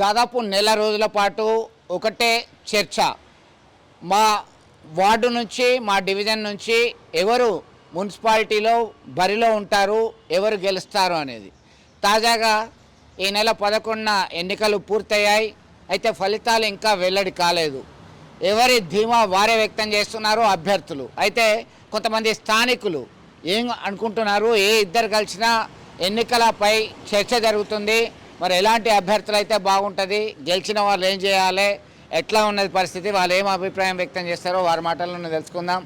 దాదాపు నెల రోజుల పాటు ఒకటే చర్చ. మా వార్డు నుంచి, మా డివిజన్ నుంచి ఎవరు మున్సిపాలిటీలో బరిలో ఉంటారు, ఎవరు గెలుస్తారు అనేది. తాజాగా ఈ నెల 11న ఎన్నికలు పూర్తయ్యాయి. అయితే ఫలితాలు ఇంకా వెల్లడి కాలేదు. ఎవరి ధీమా వారే వ్యక్తం చేస్తున్నారు అభ్యర్థులు. అయితే కొంతమంది స్థానికులు ఏం అనుకుంటున్నారు, ఏ ఇద్దరు కలిసినా ఎన్నికలపై చర్చ జరుగుతుంది. మరి ఎలాంటి అభ్యర్థులు అయితే బాగుంటుంది, గెలిచిన వాళ్ళు ఏం చేయాలి, ఎట్లా ఉన్నది పరిస్థితి, వాళ్ళు ఏం అభిప్రాయం వ్యక్తం చేస్తారో వారి మాటలను తెలుసుకుందాం.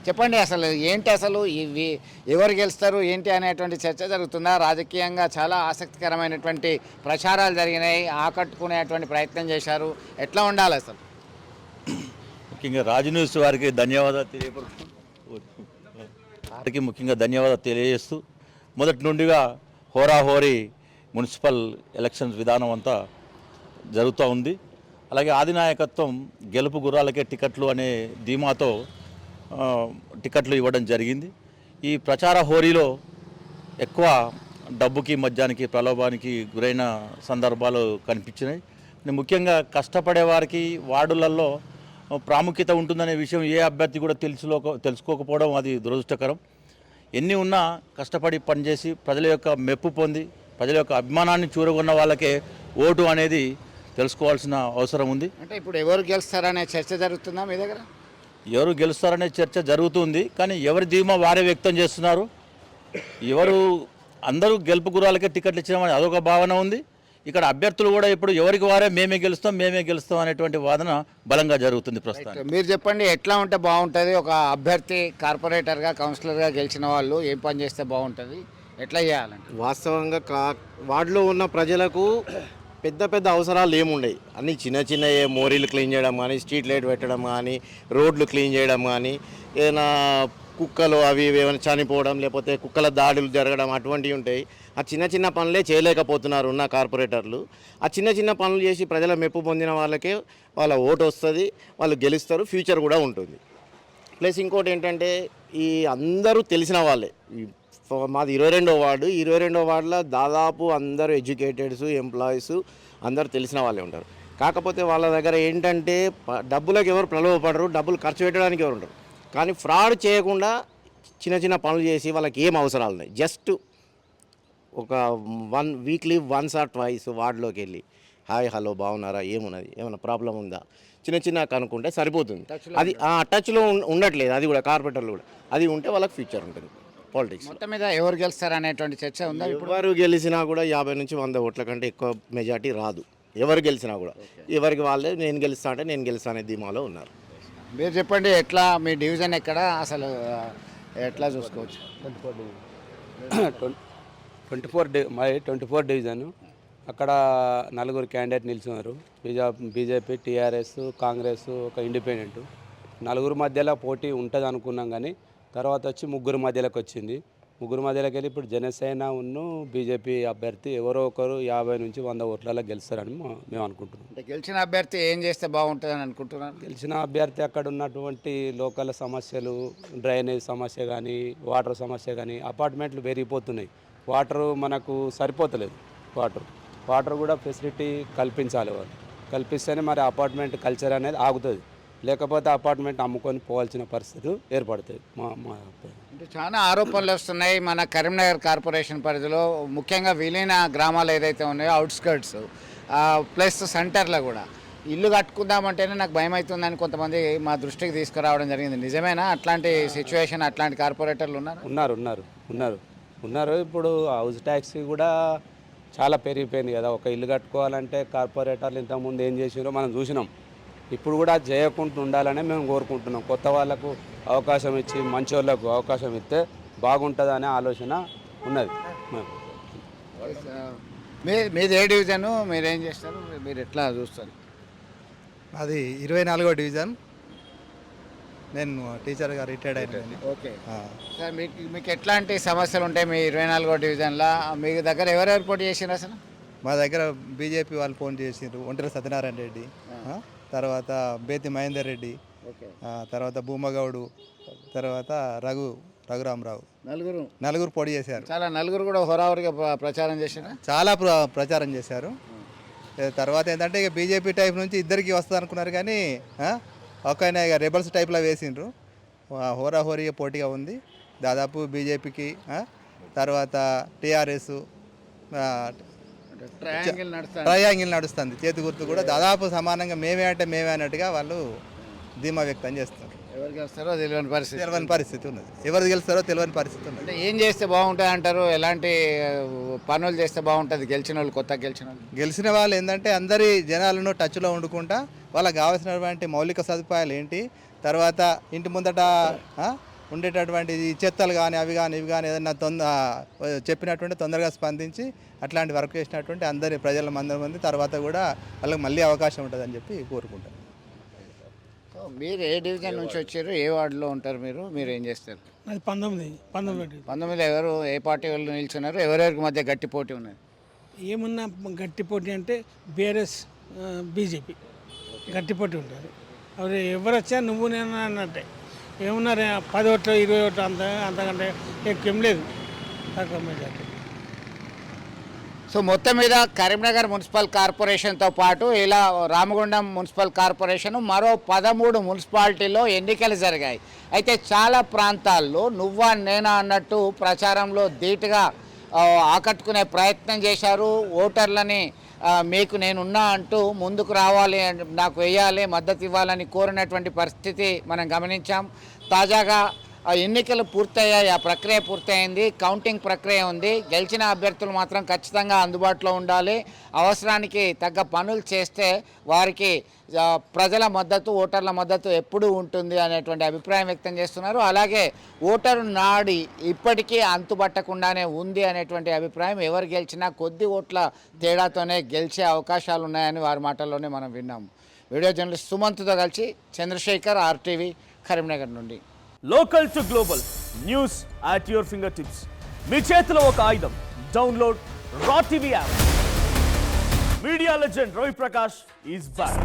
చెప్పండి, అసలు ఏంటి, అసలు ఇవి ఎవరు గెలుస్తారు ఏంటి అనేటువంటి చర్చ జరుగుతుందా? రాజకీయంగా చాలా ఆసక్తికరమైనటువంటి ప్రచారాలు జరిగినాయి, ఆకట్టుకునేటువంటి ప్రయత్నం చేశారు. ఎట్లా ఉండాలి అసలు? ముఖ్యంగా రాజు న్యూస్ వారికి ధన్యవాదాలు తెలియపరుస్తూ ముఖ్యంగా ధన్యవాదాలు తెలియజేస్తూ మొదటి నుండిగా హోరాహోరీ మున్సిపల్ ఎలక్షన్స్ విధానం అంతా జరుగుతూ ఉంది. అలాగే ఆదినాయకత్వం గెలుపు గుర్రాలకే టికెట్లు అనే ధీమాతో టికెట్లు ఇవ్వడం జరిగింది. ఈ ప్రచార హోరీలో ఎక్కువ డబ్బుకి మద్యానికి ప్రలోభానికి గురైన సందర్భాలు కనిపించినాయి. ముఖ్యంగా కష్టపడే వారికి వార్డులలో ప్రాముఖ్యత ఉంటుందనే విషయం ఏ అభ్యర్థి కూడా తెలుసుకోకపోవడం అది దురదృష్టకరం. ఎన్ని ఉన్నా కష్టపడి పనిచేసి ప్రజల యొక్క మెప్పు పొంది ప్రజల యొక్క అభిమానాన్ని చూరగొన్న వాళ్ళకే ఓటు అనేది తెలుసుకోవాల్సిన అవసరం ఉంది. అంటే ఇప్పుడు ఎవరు గెలుస్తారనే చర్చ జరుగుతుందా మీ దగ్గర? ఎవరు గెలుస్తారనే చర్చ జరుగుతుంది, కానీ ఎవరి ధీమా వారే వ్యక్తం చేస్తున్నారు. ఎవరు అందరూ గెలుపు గుర్రాలకే టికెట్లు ఇచ్చామని అదొక భావన ఉంది. ఇక్కడ అభ్యర్థులు కూడా ఇప్పుడు ఎవరికి వారే మేమే గెలుస్తాం అనేటువంటి వాదన బలంగా జరుగుతుంది ప్రస్తుతం. మీరు చెప్పండి, ఎట్లా ఉంటే బాగుంటుంది? ఒక అభ్యర్థి కార్పొరేటర్గా, కౌన్సిలర్గా గెలిచిన వాళ్ళు ఏం పని చేస్తే బాగుంటుంది, ఎట్లా చేయాలంటే? వాస్తవంగా వార్డులో ఉన్న ప్రజలకు పెద్ద పెద్ద అవసరాలు ఏముండవు. అన్నీ చిన్న చిన్న మోరీలు క్లీన్ చేయడం కానీ, స్ట్రీట్ లైట్ పెట్టడం కానీ, రోడ్లు క్లీన్ చేయడం కానీ, ఏదైనా కుక్కలు అవి ఏమైనా చనిపోవడం, లేకపోతే కుక్కల దాడులు జరగడం అటువంటివి ఉంటాయి. ఆ చిన్న చిన్న పనులే చేయలేకపోతున్నారు ఉన్న కార్పొరేటర్లు. ఆ చిన్న చిన్న పనులు చేసి ప్రజల మెప్పు పొందిన వాళ్ళకే వాళ్ళ ఓటు వస్తుంది, వాళ్ళు గెలుస్తారు, ఫ్యూచర్ కూడా ఉంటుంది. ప్లస్ ఇంకోటి ఏంటంటే, ఈ అందరూ తెలిసిన వాళ్ళే. మాది 22వ వార్డు. 22వ వార్డులో దాదాపు అందరూ ఎడ్యుకేటెడ్స్, ఎంప్లాయీస్ అందరూ తెలిసిన వాళ్ళే ఉంటారు. కాకపోతే వాళ్ళ దగ్గర ఏంటంటే డబ్బులకు ఎవరు ప్రలోభపడరు, డబ్బులు ఖర్చు పెట్టడానికి ఎవరు ఉంటారు. కానీ ఫ్రాడ్ చేయకుండా చిన్న చిన్న పనులు చేసి వాళ్ళకి ఏం అవసరాలు ఉన్నాయి, జస్ట్ ఒక వీక్లీ వన్స్ ఆర్ ట్వైస్ వార్డులోకి వెళ్ళి హాయ్ హలో బాగున్నారా, ఏమున్నది, ఏమైనా ప్రాబ్లం ఉందా, చిన్న చిన్న కనుక్కుంటే సరిపోతుంది. అది ఆ టచ్లో ఉండట్లేదు. అది కూడా కార్పొరేటర్లు కూడా అది ఉంటే వాళ్ళకి ఫ్యూచర్ ఉంటుంది. పాలిటిక్స్ మొత్తం మీద ఎవరు గెలుస్తారు అనేటువంటి చర్చ ఉందా? ఎవరు గెలిచినా కూడా 50 నుంచి 100 ఓట్ల కంటే ఎక్కువ మెజార్టీ రాదు. ఎవరు గెలిచినా కూడా ఎవరికి వాళ్ళే నేను గెలుస్తా అంటే నేను గెలుస్తా అనే ధీమాలో ఉన్నారు. మీరు చెప్పండి, ఎట్లా మీ డివిజన్ ఎక్కడ, అసలు ఎట్లా చూసుకోవచ్చు? 24 డివిజన్. అక్కడ 4 క్యాండిడేట్ నిలిచినారు. బీజేపీ, టీఆర్ఎస్, కాంగ్రెస్, ఒక ఇండిపెండెంట్. 4 మధ్యలో పోటీ ఉంటుంది అనుకున్నాం, కానీ తర్వాత వచ్చి 3 మధ్యలోకి వచ్చింది. 3 మధ్యలోకి వెళ్ళి ఇప్పుడు జనసేన బీజేపీ అభ్యర్థి ఎవరో ఒకరు 50 నుంచి 100 ఓట్లలో గెలుస్తారని మేము అనుకుంటున్నాం. అంటే గెలిచిన అభ్యర్థి ఏం చేస్తే బాగుంటుందని అనుకుంటున్నాను? గెలిచిన అభ్యర్థి అక్కడ ఉన్నటువంటి లోకల్ సమస్యలు, డ్రైనేజ్ సమస్య కానీ, వాటర్ సమస్య కానీ, అపార్ట్మెంట్లు పెరిగిపోతున్నాయి. వాటరు మనకు సరిపోతలేదు. వాటర్ కూడా ఫెసిలిటీ కల్పించాలి. వాళ్ళు కల్పిస్తేనే మరి అపార్ట్మెంట్ కల్చర్ అనేది ఆగుతుంది. లేకపోతే అపార్ట్మెంట్ అమ్ముకొని పోవాల్సిన పరిస్థితి ఏర్పడుతుంది. అంటే చాలా ఆరోపణలు వస్తున్నాయి మన కరీంనగర్ కార్పొరేషన్ పరిధిలో, ముఖ్యంగా విలీన గ్రామాలు ఏదైతే ఉన్నాయో అవుట్స్కర్ట్స్ ప్లస్ సెంటర్లో కూడా ఇల్లు కట్టుకుందామంటేనే నాకు భయం అవుతుందని కొంతమంది మా దృష్టికి తీసుకురావడం జరిగింది. నిజమేనా? అట్లాంటి సిచ్యువేషన్, అట్లాంటి కార్పొరేటర్లు ఉన్నారు. ఇప్పుడు హౌస్ ట్యాక్స్ కూడా చాలా పెరిగిపోయింది కదా. ఒక ఇల్లు కట్టుకోవాలంటే కార్పొరేటర్లు ఇంతకుముందు ఏం చేసినారో మనం చూసినాం. ఇప్పుడు కూడా చేయకుండా ఉండాలనే మేము కోరుకుంటున్నాం. కొత్త వాళ్ళకు అవకాశం ఇచ్చి మంచి వాళ్ళకు అవకాశం ఇస్తే బాగుంటుందనే ఆలోచన ఉన్నది. మీది ఏ డివిజను, మీరేం చేస్తారు, మీరు ఎట్లా చూస్తారు? అది 24వ డివిజన్. నేను టీచర్గా రిటైర్డ్ అయిపోయింది. ఓకే సార్, మీకు ఎట్లాంటి సమస్యలు ఉంటాయి మీ 24వ డివిజన్లో? మీ దగ్గర ఎవరెవరు పోటీ చేసినారు అసలు? మా దగ్గర బీజేపీ వాళ్ళు ఫోన్ చేసిండ్రు. ఒంటరి సత్యనారాయణ రెడ్డి, తర్వాత బేతి మహేందర్ రెడ్డి, ఓకే. తర్వాత భూమగౌడు, తర్వాత రఘురామరావు నలుగురు నలుగురు పోటీ చేశారు. చాలా నలుగురు కూడా హోరాహోరీగా ప్రచారం చేసిన. చాలా ప్రచారం చేశారు. తర్వాత ఏంటంటే ఇక బీజేపీ టైప్ నుంచి ఇద్దరికి వస్తుంది అనుకున్నారు కానీ ఒక్కైనా ఇక రెబల్స్ టైప్లో వేసిండ్రు. హోరాహోరీగా పోటీగా ఉంది. దాదాపు బీజేపీకి తర్వాత టీఆర్ఎస్ ట్రయాంగిల్ నడుస్తుంది. చేతి గుర్తు కూడా దాదాపు సమానంగా మేమే అంటే మేమే అన్నట్టుగా వాళ్ళు ధీమా వ్యక్తం చేస్తారు. ఎవరు గెలుస్తారో తెలియని పరిస్థితి. తెలియని పరిస్థితి ఉన్నది. ఎవరు గెలుస్తారో తెలియని పరిస్థితి ఉన్నది. అంటే ఏం చేస్తే బాగుంటుంది అంటారు? ఎలాంటి పనులు చేస్తే బాగుంటుంది? గెలిచిన వాళ్ళు, కొత్తగా గెలిచిన వాళ్ళు, గెలిచిన వాళ్ళు ఏంటంటే అందరి జనాలను టచ్లో ఉండుకుంటా వాళ్ళకి కావాల్సినటువంటి మౌలిక సదుపాయాలు ఏంటి, తర్వాత ఇంటి ముందట ఉండేటటువంటి ఈ చెత్తలు కానీ అవి కానీ ఇవి కానీ ఏదైనా చెప్పినటువంటి తొందరగా స్పందించి అట్లాంటి వర్క్ చేసినటువంటి అందరి ప్రజల మంది తర్వాత కూడా వాళ్ళకి మళ్ళీ అవకాశం ఉంటుందని చెప్పి కోరుకుంటాను. మీరు ఏ డివిజన్ నుంచి వచ్చారు? ఏ వార్డులో ఉంటారు మీరు ఏం చేస్తారు? అది 19 ఎవరు, ఏ పార్టీ వాళ్ళు నిల్చున్నారు? ఎవరెవరికి మధ్య గట్టి పోటీ ఉన్నది? ఏమున్నా గట్టి పోటీ అంటే బీఆర్ఎస్ బీజేపీ గట్టి పోటీ ఉంటుంది. అవి ఎవరు వచ్చా నువ్వు నేను అన్నట్టే. ఏమున్నా 10 ఓట్లు 20 ఓట్లు అంతకంటే ఎక్కువ లేదు, తక్కువ మెజార్టీ. సో మొత్తం మీద కరీంనగర్ మున్సిపల్ కార్పొరేషన్తో పాటు ఇలా రామగుండం మున్సిపల్ కార్పొరేషన్ మరో 13 మున్సిపాలిటీల్లో ఎన్నికలు జరిగాయి. అయితే చాలా ప్రాంతాల్లో నువ్వా నేనా అన్నట్టు ప్రచారంలో ధీటుగా ఆకట్టుకునే ప్రయత్నం చేశారు. ఓటర్లని మీకు నేనున్నా అంటూ ముందుకు రావాలి, నాకు వేయాలి, మద్దతు ఇవ్వాలని కోరినటువంటి పరిస్థితి మనం గమనించాం. తాజాగా ఎన్నికలు పూర్తయ్యాయి, ఆ ప్రక్రియ పూర్తయింది, కౌంటింగ్ ప్రక్రియ ఉంది. గెలిచిన అభ్యర్థులు మాత్రం ఖచ్చితంగా అందుబాటులో ఉండాలి. అవసరానికి తగ్గ పనులు చేస్తే వారికి ప్రజల మద్దతు, ఓటర్ల మద్దతు ఎప్పుడూ ఉంటుంది అనేటువంటి అభిప్రాయం వ్యక్తం చేస్తున్నారు. అలాగే ఓటరు నాడి ఇప్పటికీ అంతుబట్టకుండానే ఉంది అనేటువంటి అభిప్రాయం. ఎవరు గెలిచినా కొద్ది ఓట్ల తేడాతోనే గెలిచే అవకాశాలు ఉన్నాయని వారి మాటల్లోనే మనం విన్నాము. వీడియో జర్నలిస్ట్ సుమంత్తో కలిసి చంద్రశేఖర్, RTV, కరీంనగర్ నుండి. Local to global news at your finger tips. మీ చేతిలో ఒక ఆయుధం. Download raw TV app. Media legend Ravi Prakash is back.